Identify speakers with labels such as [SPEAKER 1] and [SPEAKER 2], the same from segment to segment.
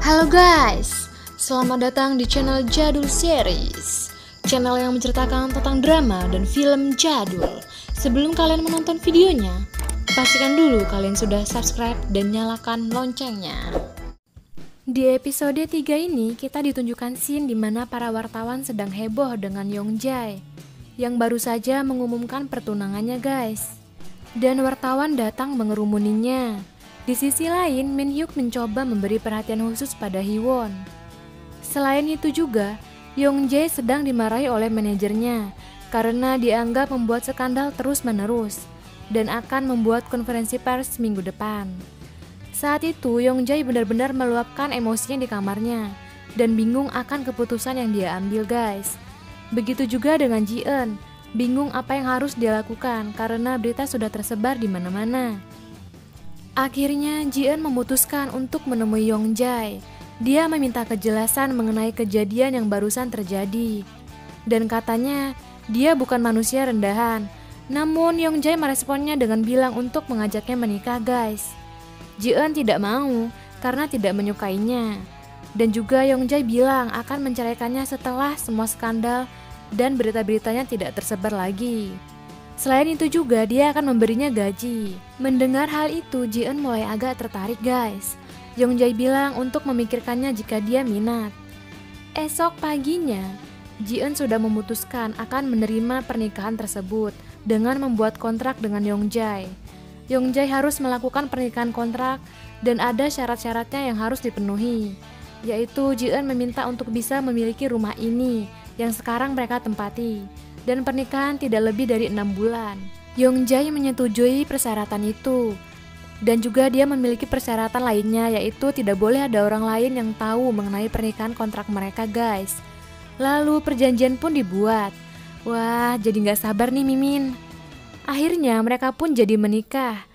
[SPEAKER 1] Halo guys, selamat datang di channel Jadul Series, channel yang menceritakan tentang drama dan film jadul. Sebelum kalian menonton videonya, pastikan dulu kalian sudah subscribe dan nyalakan loncengnya. Di episode 3 ini kita ditunjukkan scene di mana para wartawan sedang heboh dengan Yongjae yang baru saja mengumumkan pertunangannya guys. Dan wartawan datang mengerumuninya. Di sisi lain, Min Hyuk mencoba memberi perhatian khusus pada Hee-won. Selain itu juga, Yongjae sedang dimarahi oleh manajernya karena dianggap membuat skandal terus-menerus dan akan membuat konferensi pers minggu depan. Saat itu, Yongjae benar-benar meluapkan emosinya di kamarnya dan bingung akan keputusan yang dia ambil guys. Begitu juga dengan Ji-eun, bingung apa yang harus dia lakukan karena berita sudah tersebar di mana-mana. Akhirnya Ji-eun memutuskan untuk menemui Yongjae. Dia meminta kejelasan mengenai kejadian yang barusan terjadi. Dan katanya dia bukan manusia rendahan. Namun Yongjae meresponnya dengan bilang untuk mengajaknya menikah guys. Ji-eun tidak mau karena tidak menyukainya. Dan juga Yongjae bilang akan menceraikannya setelah semua skandal dan berita-beritanya tidak tersebar lagi. Selain itu juga dia akan memberinya gaji. Mendengar hal itu, Ji-eun mulai agak tertarik guys. Yongjae bilang untuk memikirkannya jika dia minat. Esok paginya, Ji-eun sudah memutuskan akan menerima pernikahan tersebut dengan membuat kontrak dengan Yongjae. Yongjae harus melakukan pernikahan kontrak dan ada syarat-syaratnya yang harus dipenuhi, yaitu Ji-eun meminta untuk bisa memiliki rumah ini yang sekarang mereka tempati, dan pernikahan tidak lebih dari 6 bulan. Yongjae menyetujui persyaratan itu. Dan juga dia memiliki persyaratan lainnya, yaitu tidak boleh ada orang lain yang tahu mengenai pernikahan kontrak mereka guys. Lalu perjanjian pun dibuat. Wah, jadi gak sabar nih Mimin. Akhirnya mereka pun jadi menikah.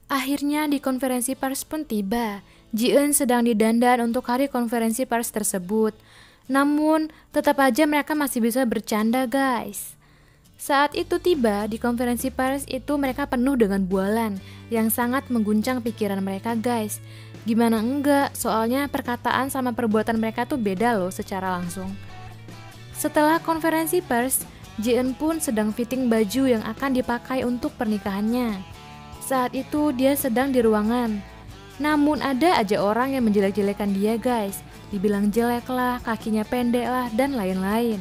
[SPEAKER 1] Akhirnya di konferensi pers pun tiba. Ji-eun sedang didandan untuk hari konferensi pers tersebut. Namun, tetap aja mereka masih bisa bercanda guys. Saat itu tiba, di konferensi pers itu mereka penuh dengan bualan yang sangat mengguncang pikiran mereka guys. Gimana enggak, soalnya perkataan sama perbuatan mereka tuh beda loh secara langsung. Setelah konferensi pers, Ji-eun pun sedang fitting baju yang akan dipakai untuk pernikahannya. Saat itu dia sedang di ruangan. Namun ada aja orang yang menjelek-jelekan dia guys. Dibilang jelek lah, kakinya pendek lah, dan lain-lain.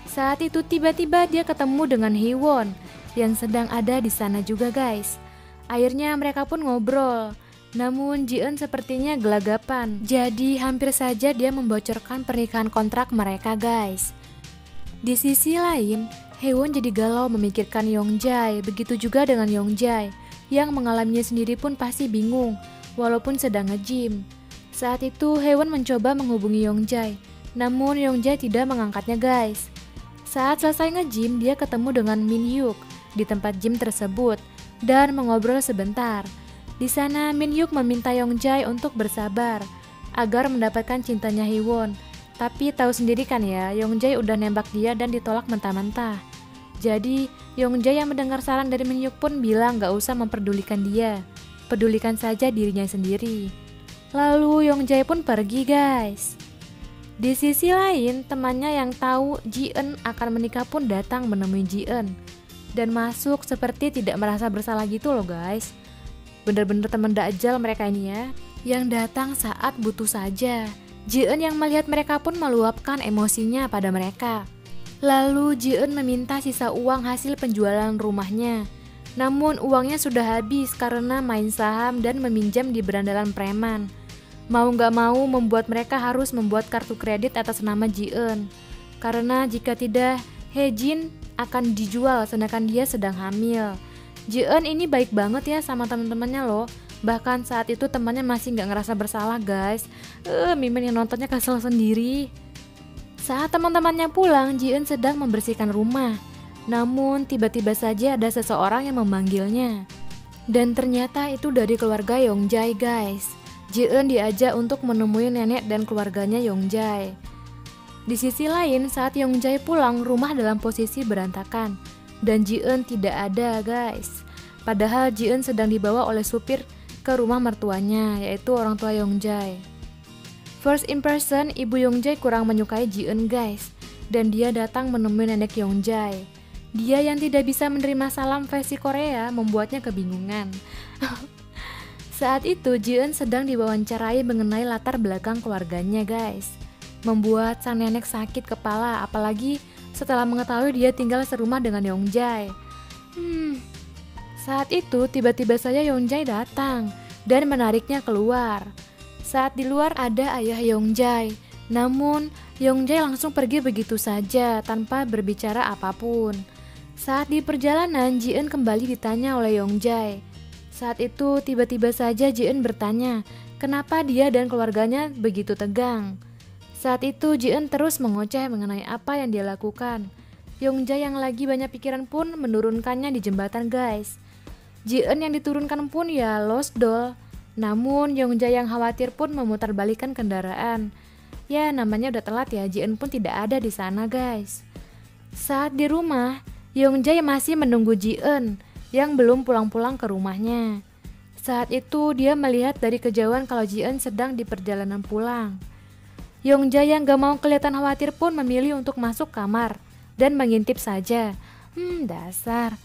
[SPEAKER 1] Saat itu tiba-tiba dia ketemu dengan Hee-won yang sedang ada di sana juga guys. Akhirnya mereka pun ngobrol. Namun Ji-eun sepertinya gelagapan. Jadi hampir saja dia membocorkan pernikahan kontrak mereka guys. Di sisi lain, Hee-won jadi galau memikirkan Yongjae. Begitu juga dengan Yongjae yang mengalaminya sendiri pun pasti bingung walaupun sedang nge-gym. Saat itu Hee-won mencoba menghubungi Yongjae, namun Yongjae tidak mengangkatnya guys. Saat selesai nge-gym, dia ketemu dengan Min Hyuk di tempat gym tersebut dan mengobrol sebentar. Di sana Min Hyuk meminta Yongjae untuk bersabar agar mendapatkan cintanya Hee-won. Tapi tahu sendiri kan ya, Yongjae udah nembak dia dan ditolak mentah-mentah. Jadi Yongjae yang mendengar saran dari Min Hyuk pun bilang gak usah memperdulikan dia, pedulikan saja dirinya sendiri. Lalu Yongjae pun pergi guys. Di sisi lain, temannya yang tahu Ji-eun akan menikah pun datang menemui Ji-eun dan masuk seperti tidak merasa bersalah gitu loh guys. Bener-bener teman dajjal mereka ini ya, yang datang saat butuh saja. Ji-eun yang melihat mereka pun meluapkan emosinya pada mereka. Lalu Ji-eun meminta sisa uang hasil penjualan rumahnya. Namun uangnya sudah habis karena main saham dan meminjam di berandalan preman. Mau gak mau membuat mereka harus membuat kartu kredit atas nama Ji-eun. Karena jika tidak, Hae-jin akan dijual sedangkan dia sedang hamil. Ji-eun ini baik banget ya sama teman-temannya loh. Bahkan saat itu temannya masih gak ngerasa bersalah guys. Mimin yang nontonnya kesel sendiri. Saat teman-temannya pulang, Ji-eun sedang membersihkan rumah. Namun tiba-tiba saja ada seseorang yang memanggilnya. Dan ternyata itu dari keluarga Yongjae guys. Ji-eun diajak untuk menemui nenek dan keluarganya Yongjae. Di sisi lain, saat Yongjae pulang, rumah dalam posisi berantakan. Dan Ji-eun tidak ada guys. Padahal Ji-eun sedang dibawa oleh supir ke rumah mertuanya, yaitu orang tua Yongjae. First impression, Ibu Yongjae kurang menyukai Ji-eun guys. Dan dia datang menemui nenek Yongjae. Dia yang tidak bisa menerima salam versi Korea membuatnya kebingungan. Saat itu Ji-eun sedang diwawancarai mengenai latar belakang keluarganya guys. Membuat sang nenek sakit kepala, apalagi setelah mengetahui dia tinggal serumah dengan Yongjae. Saat itu tiba-tiba saja Yongjae datang dan menariknya keluar. Saat di luar ada ayah Yongjae, namun Yongjae langsung pergi begitu saja tanpa berbicara apapun. Saat di perjalanan Ji-eun kembali ditanya oleh Yongjae. Saat itu tiba-tiba saja Ji-eun bertanya kenapa dia dan keluarganya begitu tegang. Saat itu Ji-eun terus mengoceh mengenai apa yang dia lakukan. Yongjae yang lagi banyak pikiran pun menurunkannya di jembatan guys. Ji-eun yang diturunkan pun ya lost doll. Namun Yongjae yang khawatir pun memutarbalikkan kendaraan. Ya namanya udah telat ya, Ji-eun pun tidak ada di sana guys. Saat di rumah, Yongjae masih menunggu Ji-eun yang belum pulang-pulang ke rumahnya. Saat itu dia melihat dari kejauhan kalau Ji-eun sedang di perjalanan pulang. Yongjae yang gak mau kelihatan khawatir pun memilih untuk masuk kamar dan mengintip saja. Dasar.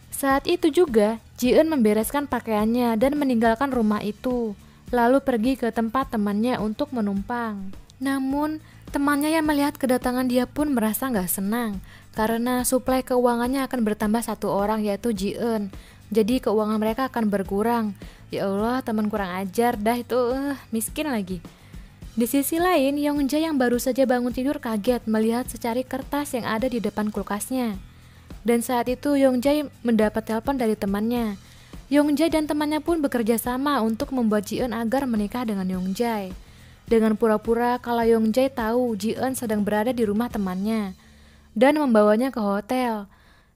[SPEAKER 1] Saat itu juga Ji-eun membereskan pakaiannya dan meninggalkan rumah itu, lalu pergi ke tempat temannya untuk menumpang. Namun temannya yang melihat kedatangan dia pun merasa gak senang karena suplai keuangannya akan bertambah satu orang yaitu Ji-eun. Jadi keuangan mereka akan berkurang. Ya Allah, teman kurang ajar dah itu, miskin lagi. Di sisi lain, Yongjae yang baru saja bangun tidur kaget melihat secari kertas yang ada di depan kulkasnya. Dan saat itu Yongjae mendapat telepon dari temannya. Yongjae dan temannya pun bekerja sama untuk membuat Ji-eun agar menikah dengan Yongjae. Dengan pura-pura kalau Yongjae tahu Ji-eun sedang berada di rumah temannya dan membawanya ke hotel.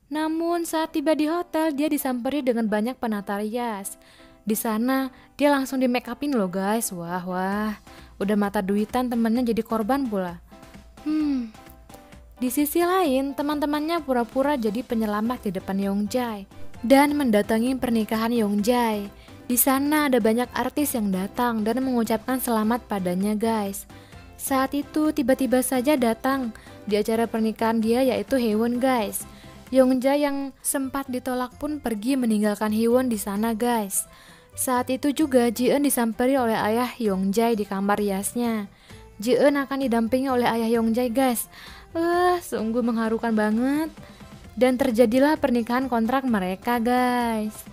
[SPEAKER 1] Namun saat tiba di hotel dia disamperi dengan banyak penata rias. Di sana dia langsung di make upin loh guys. Wah, udah mata duitan temannya jadi korban pula. Di sisi lain, teman-temannya pura-pura jadi penyelamat di depan Yongjae dan mendatangi pernikahan Yongjae. Di sana ada banyak artis yang datang dan mengucapkan selamat padanya guys. Saat itu tiba-tiba saja datang di acara pernikahan dia yaitu Haewon guys. Yongjae yang sempat ditolak pun pergi meninggalkan Haewon di sana guys. Saat itu juga Ji-eun disamperi oleh ayah Yongjae di kamar riasnya. Ji-eun akan didampingi oleh ayah Yongjae guys. Sungguh mengharukan banget. Dan terjadilah pernikahan kontrak mereka guys.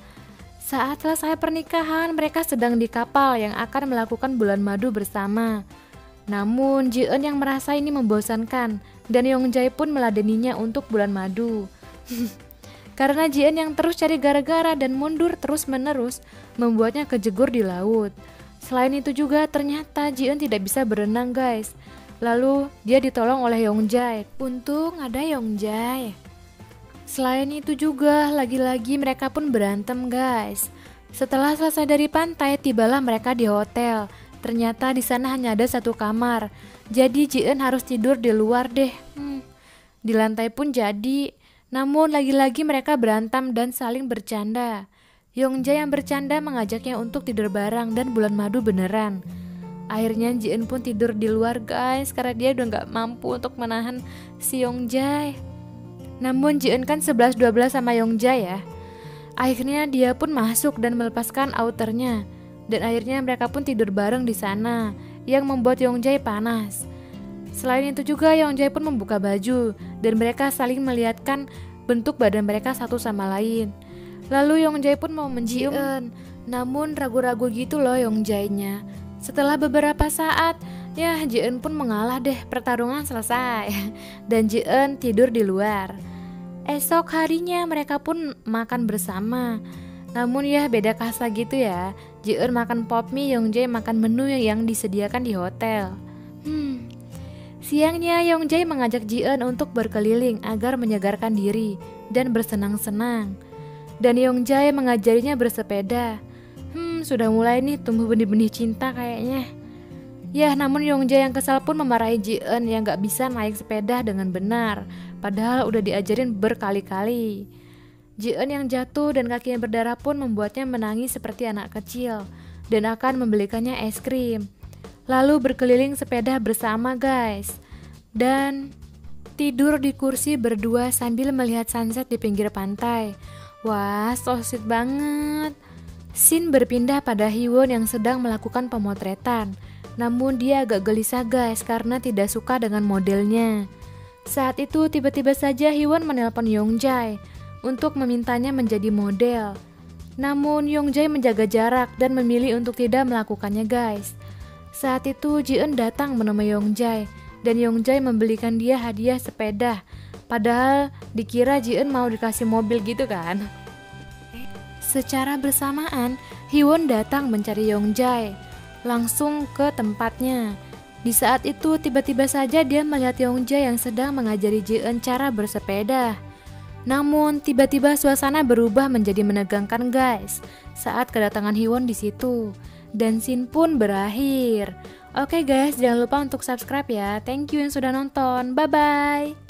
[SPEAKER 1] Saat selesai pernikahan, mereka sedang di kapal yang akan melakukan bulan madu bersama. Namun Ji-eun yang merasa ini membosankan dan Yongjae pun meladeninya untuk bulan madu. Karena Ji-eun yang terus cari gara-gara dan mundur terus-menerus membuatnya kejegur di laut. Selain itu juga ternyata Ji-eun tidak bisa berenang guys. Lalu dia ditolong oleh Yongjae. Untung ada Yongjae. Selain itu juga lagi-lagi mereka pun berantem guys. Setelah selesai dari pantai, tibalah mereka di hotel. Ternyata di sana hanya ada satu kamar. Jadi Ji-eun harus tidur di luar deh. Di lantai pun jadi. Namun lagi-lagi mereka berantem dan saling bercanda. Yongjae yang bercanda mengajaknya untuk tidur bareng dan bulan madu beneran. Akhirnya Ji-eun pun tidur di luar guys karena dia udah gak mampu untuk menahan si Yongjae. Namun Ji-eun kan 11-12 sama Yongjae ya. Akhirnya dia pun masuk dan melepaskan outernya. Dan akhirnya mereka pun tidur bareng di sana yang membuat Yongjae panas. Selain itu juga Yongjae pun membuka baju dan mereka saling melihatkan bentuk badan mereka satu sama lain. Lalu Yongjae pun mau mencium, namun ragu-ragu gitu loh Yongjae-nya. Setelah beberapa saat, ya Ji-eun pun mengalah deh, pertarungan selesai. Dan Ji-eun tidur di luar. Esok harinya mereka pun makan bersama. Namun ya beda kasta gitu ya. Ji-eun makan pop mie, Yongjae makan menu yang disediakan di hotel. Siangnya Yongjae mengajak Ji-eun untuk berkeliling agar menyegarkan diri dan bersenang-senang. Dan Yongjae mengajarinya bersepeda. Sudah mulai nih tumbuh benih-benih cinta kayaknya. Ya, namun Yongjae yang kesal pun memarahi Ji-eun yang gak bisa naik sepeda dengan benar. Padahal udah diajarin berkali-kali. Ji-eun yang jatuh dan kakinya berdarah pun membuatnya menangis seperti anak kecil dan akan membelikannya es krim. lalu berkeliling sepeda bersama guys, dan tidur di kursi berdua sambil melihat sunset di pinggir pantai. Wah, so sweet banget. Scene berpindah pada Hyewon yang sedang melakukan pemotretan. Namun dia agak gelisah guys karena tidak suka dengan modelnya. Saat itu tiba-tiba saja Hyewon menelpon Youngjae untuk memintanya menjadi model. Namun Youngjae menjaga jarak dan memilih untuk tidak melakukannya guys. Saat itu Ji-eun datang menemui Youngjae dan Youngjae membelikan dia hadiah sepeda. Padahal dikira Ji-eun mau dikasih mobil gitu kan. Secara bersamaan Hyewon datang mencari Youngjae langsung ke tempatnya. Di saat itu tiba-tiba saja dia melihat Youngjae yang sedang mengajari Ji-eun cara bersepeda. Namun tiba-tiba suasana berubah menjadi menegangkan guys saat kedatangan Hyewon di situ. Dan scene pun berakhir. Oke guys, jangan lupa untuk subscribe ya. Thank you yang sudah nonton. Bye bye.